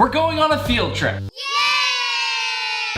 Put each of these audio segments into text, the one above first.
We're going on a field trip.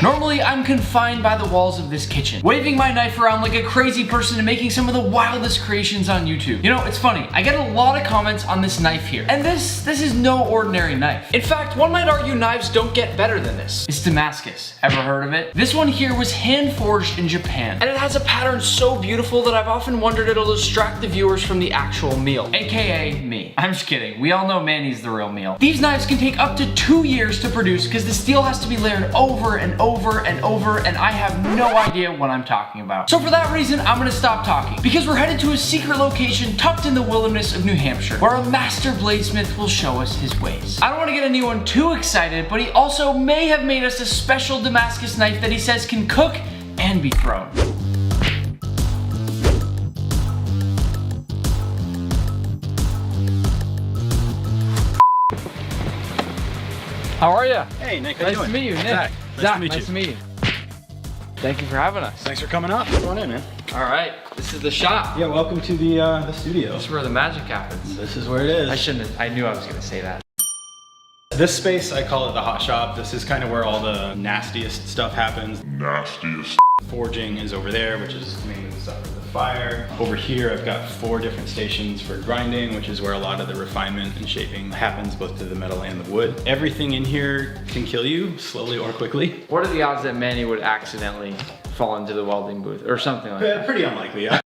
Normally, I'm confined by the walls of this kitchen, waving my knife around like a crazy person and making some of the wildest creations on YouTube. You know, it's funny, I get a lot of comments on this knife here, and this is no ordinary knife. In fact, one might argue knives don't get better than this. It's Damascus. Ever heard of it? This one here was hand forged in Japan, and it has a pattern so beautiful that I've often wondered it'll distract the viewers from the actual meal, aka me. I'm just kidding, we all know Manny's the real meal. These knives can take up to 2 years to produce because the steel has to be layered over and over and over, and I have no idea what I'm talking about. So for that reason, I'm gonna stop talking, because we're headed to a secret location tucked in the wilderness of New Hampshire, where a master bladesmith will show us his ways. I don't wanna get anyone too excited, but he also may have made us a special Damascus knife that he says can cook and be thrown. How are you? Hey, Nick. How you doing? Nice to meet you, Nick. Zach. Nice to meet you. Thank you for having us. Thanks for coming up. Come on in, man. All right, this is the shop. Yeah, welcome to the studio. This is where the magic happens. This is where it is. I knew I was gonna say that. This space, I call it the hot shop. This is kind of where all the nastiest stuff happens. Forging is over there, which is mainly the stuff for the fire. Over here, I've got 4 different stations for grinding, which is where a lot of the refinement and shaping happens, both to the metal and the wood. Everything in here can kill you, slowly or quickly. What are the odds that Manny would accidentally fall into the welding booth or something like that? Pretty unlikely, yeah.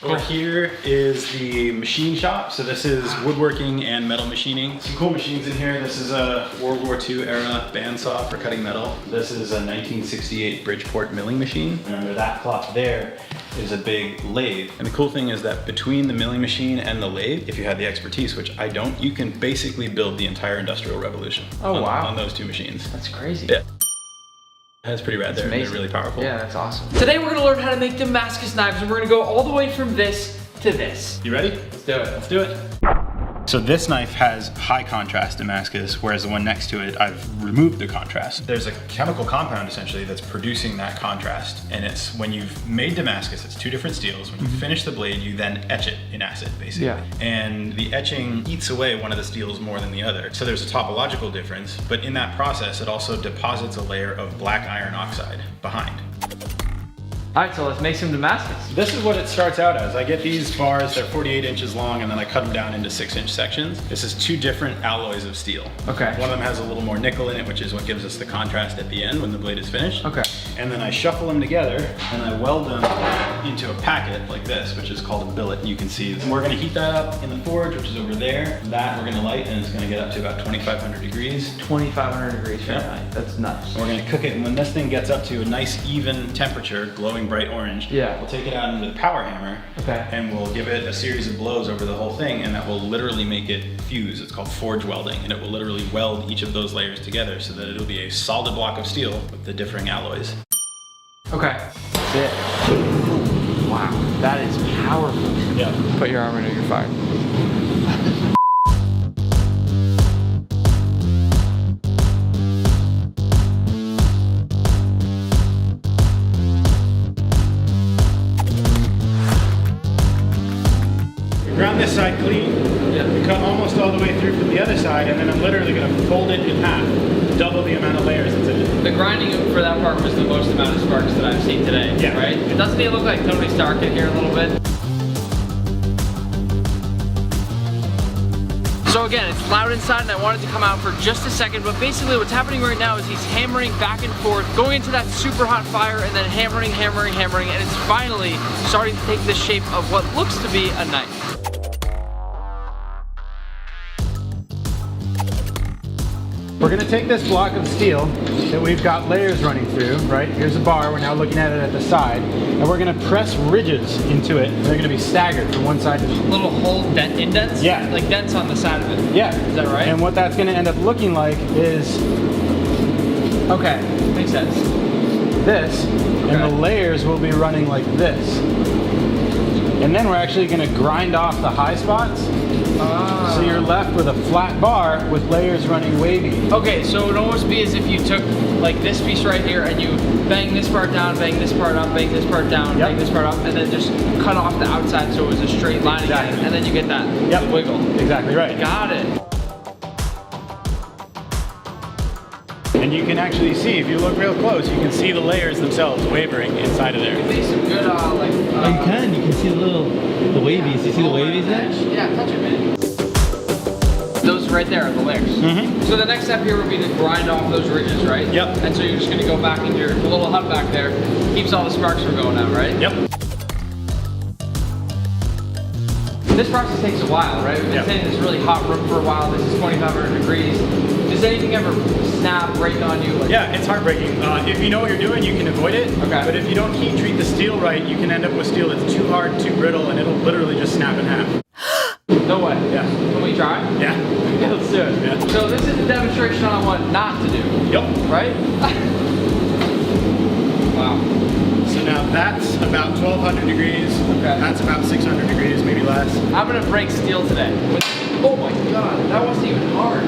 Over here is the machine shop. So this is woodworking and metal machining. Some cool machines in here. This is a World War II era bandsaw for cutting metal. This is a 1968 Bridgeport milling machine. And under that cloth there is a big lathe. And the cool thing is that between the milling machine and the lathe, if you have the expertise, which I don't, you can basically build the entire industrial revolution. Oh, wow. On those 2 machines. That's crazy. Yeah. That's pretty rad. They're really powerful. Yeah, that's awesome. Today we're gonna learn how to make Damascus knives, and we're gonna go all the way from this to this. You ready? Let's do it. Let's do it. So this knife has high contrast Damascus, whereas the one next to it, I've removed the contrast. There's a chemical compound essentially that's producing that contrast. And it's when you've made Damascus, it's 2 different steels. When you finish the blade, you then etch it in acid, basically. Yeah. And the etching eats away one of the steels more than the other. So there's a topological difference, but in that process, it also deposits a layer of black iron oxide behind. All right, so let's make some Damascus. This is what it starts out as. I get these bars, they're 48 inches long, and then I cut them down into 6-inch sections. This is 2 different alloys of steel. Okay. One of them has a little more nickel in it, which is what gives us the contrast at the end when the blade is finished. Okay. And then I shuffle them together, and I weld them into a packet like this, which is called a billet, and you can see. And we're gonna heat that up in the forge, which is over there. That we're gonna light, and it's gonna get up to about 2,500 degrees. 2,500 degrees Fahrenheit. Yeah. That's nuts. And we're gonna cook it, and when this thing gets up to a nice even temperature, glowing bright orange, yeah, we'll take it out into the power hammer, okay, and we'll give it a series of blows over the whole thing, and that will literally make it fuse. It's called forge welding, and it will literally weld each of those layers together so that it'll be a solid block of steel with the differing alloys. Okay, that's it. Wow, that is powerful. Yeah. Put your arm in or you're fired. Ground this side clean. Yeah. We cut almost all the way through from the other side, and then I'm literally gonna fold it in half, double the amount of layers that's in it. The grinding for that part was the most amount of sparks that I've seen today, Yeah. right? It doesn't it look like Tony Stark in here a little bit? So again, it's loud inside and I wanted to come out for just a second, but basically what's happening right now is he's hammering back and forth, going into that super hot fire and then hammering, and it's finally starting to take the shape of what looks to be a knife. We're gonna take this block of steel that we've got layers running through, right? Here's a bar, we're now looking at it at the side, and we're gonna press ridges into it. They're gonna be staggered from one side to the other. Little hole indents? Yeah. Like dents on the side of it? Yeah. Is that right? And what that's gonna end up looking like is Okay, makes sense. this, and the layers will be running like this. And then we're actually gonna grind off the high spots. So you're left with a flat bar with layers running wavy. Okay, so it would almost be as if you took like this piece right here and you bang this part down, bang this part up, bang this part down, bang this part up, and then just cut off the outside so it was a straight line again, and then you get that wiggle. Exactly right. Got it. And you can actually see, if you look real close, you can see the layers themselves wavering inside of there. Give me some good, like... you can see the wavies. You see the wavies there? Yeah, touch it, man. Those right there are the layers. So the next step here would be to grind off those ridges, right? Yep. And so you're just gonna go back into your little hut back there, keeps all the sparks from going out, right? Yep. This process takes a while, right? We've been sitting in this really hot room for a while. This is 2,500 degrees. Does anything ever snap, break on you? Like, Yeah, it's heartbreaking. If you know what you're doing, you can avoid it. Okay. But if you don't heat treat the steel right, you can end up with steel that's too hard, too brittle, and it'll literally just snap in half. No way. Yeah. Can we try? Yeah. Okay, let's do it. Yeah. So this is a demonstration on what not to do. Yep. Right? Wow. So now that's about 1,200 degrees. Okay. That's about 600 degrees, maybe less. I'm gonna break steel today. Oh my god, that wasn't even hard.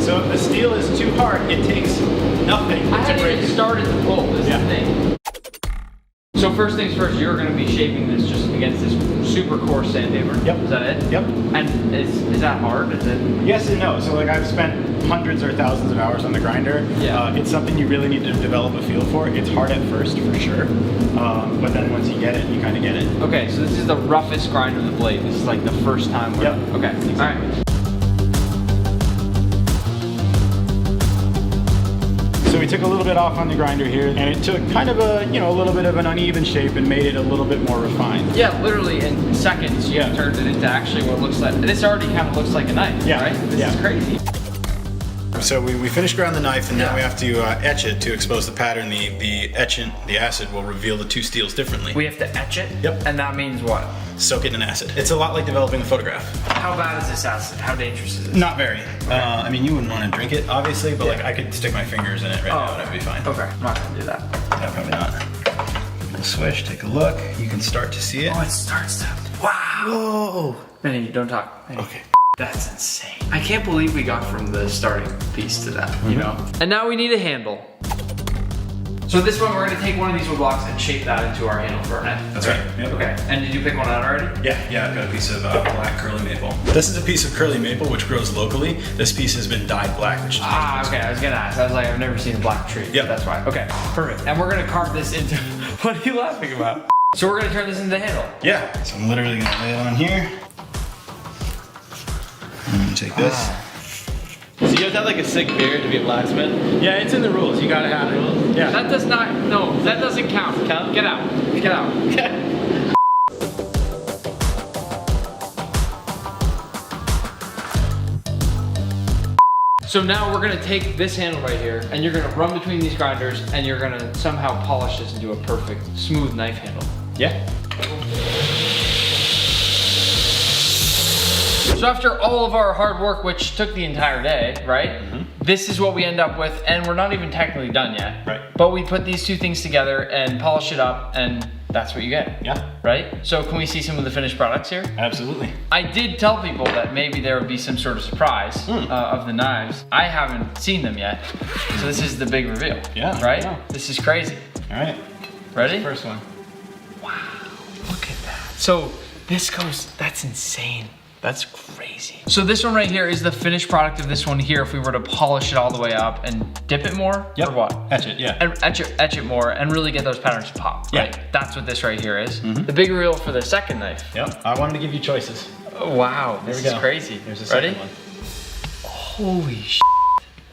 So if the steel is too hard, it takes nothing I to hadn't break even it. started the pull. This is the thing. So first things first, you're gonna be shaping this just against this super coarse sandpaper. Yep. Is that it? Yep. And is that hard? Is it? Yes and no. So like I've spent hundreds or thousands of hours on the grinder. Yeah. It's something you really need to develop a feel for. It's hard at first, for sure. But then once you get it, you kind of get it. Okay, so this is the roughest grind of the blade. This is like the first time. Yep. Okay. Exactly. All right. So we took a little bit off on the grinder here, and it took kind of a, a little bit of an uneven shape and made it a little bit more refined. Yeah, literally in seconds, you Yeah. turned it into actually what looks like. This already kind of looks like a knife, Yeah. right? This Yeah. is crazy. So we finished grinding the knife, and now Yeah. we have to etch it to expose the pattern. The etchant, the acid, will reveal the two steels differently. We have to etch it. Yep. And that means what? Soak it in acid. It's a lot like developing a photograph. How bad is this acid? How dangerous is it? Not very. I mean, you wouldn't want to drink it, obviously, but like I could stick my fingers in it right now and it'd be fine. Okay, I'm not gonna do that. No, probably not. We'll switch, take a look. You can start to see it. Oh, it starts to. Wow. Whoa! Manny, don't talk. Manny. Okay. That's insane. I can't believe we got from the starting piece to that, you know? And now we need a handle. So this one, we're gonna take one of these wood blocks and shape that into our handle for our knife. That's right. Yep. Okay, and did you pick one out already? Yeah, I've got a piece of black curly maple. This is a piece of curly maple which grows locally. This piece has been dyed black, which is Okay, I was gonna ask. I was like, I've never seen a black tree. Yep. That's why. Okay, perfect. And we're gonna carve this into, what are you laughing about? So we're gonna turn this into the handle. Yeah, so I'm literally gonna lay it on here. And take this. So you have to have like a sick beard to be a blacksmith? Yeah, it's in the rules. You gotta have it. Yeah. That does not, no, that doesn't count. Count? Get out, get out. So now we're gonna take this handle right here and you're gonna run between these grinders and you're gonna somehow polish this into a perfect, smooth knife handle. Yeah. So after all of our hard work, which took the entire day, right? This is what we end up with, and we're not even technically done yet. Right. But we put these two things together and polish it up, and that's what you get. Yeah. Right? So can we see some of the finished products here? Absolutely. I did tell people that maybe there would be some sort of surprise of the knives. I haven't seen them yet, so this is the big reveal. Yeah, Right? yeah. This is crazy. All right. Ready? First one. Look at that. So this goes, that's insane. That's crazy. So this one right here is the finished product of this one here if we were to polish it all the way up and dip it more, Yep. or what? Etch it, yeah. And etch it more and really get those patterns to pop, Yeah. right? That's what this right here is. The big reveal for the second knife. Yep. I wanted to give you choices. Oh, wow, this we is go. crazy. Here's the Ready? second one. Holy sh**.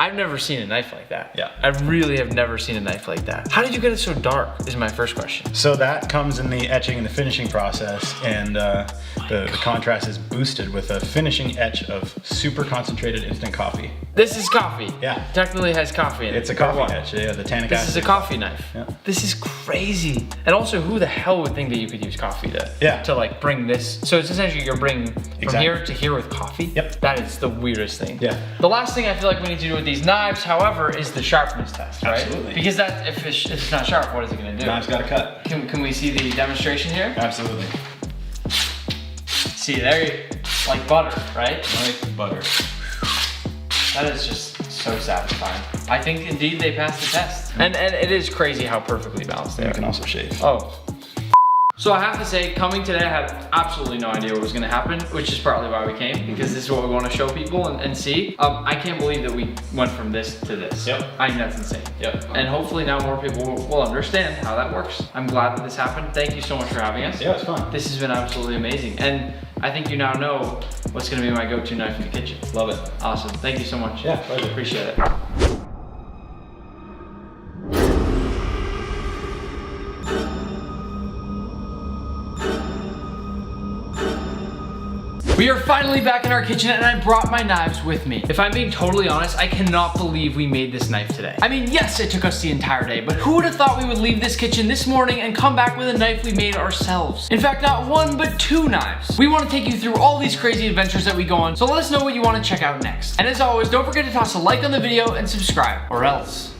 I've never seen a knife like that. Yeah. I really have never seen a knife like that. How did you get it so dark is my first question. So that comes in the etching and the finishing process, and the contrast is boosted with a finishing etch of super concentrated instant coffee. This is coffee. Yeah. Technically has coffee in it. It's a Or coffee what? etch, yeah, the tannic This acid. is a coffee knife. Yeah. This is crazy. And also, who the hell would think that you could use coffee to, Yeah. to like bring this? So it's essentially you're bringing from Exactly. here to here with coffee? Yep. That is the weirdest thing. Yeah. The last thing I feel like we need to do with these knives, however, is the sharpness test, right? Absolutely. Because that if it's not sharp, what is it gonna do? Knife's got a cut. Can we see the demonstration here? Absolutely. See, there you, like butter, right? Like butter. That is just so satisfying. I think indeed they passed the test. And it is crazy how perfectly balanced they You are. can also shave. Oh. So I have to say, coming today, I had absolutely no idea what was gonna happen, which is partly why we came, because this is what we want to show people and see. I can't believe that we went from this to this. Yep. I think that's insane. Yep. And hopefully now more people will understand how that works. I'm glad that this happened. Thank you so much for having us. Yeah, it's fun. This has been absolutely amazing. And I think you now know what's gonna be my go-to knife in the kitchen. Love it. Awesome. Thank you so much. Yeah, pleasure. Appreciate it. We are finally back in our kitchen and I brought my knives with me. If I'm being totally honest, I cannot believe we made this knife today. I mean, yes, it took us the entire day, but who would have thought we would leave this kitchen this morning and come back with a knife we made ourselves? In fact, not one, but two knives. We want to take you through all these crazy adventures that we go on, so let us know what you want to check out next. And as always, don't forget to toss a like on the video and subscribe, or else.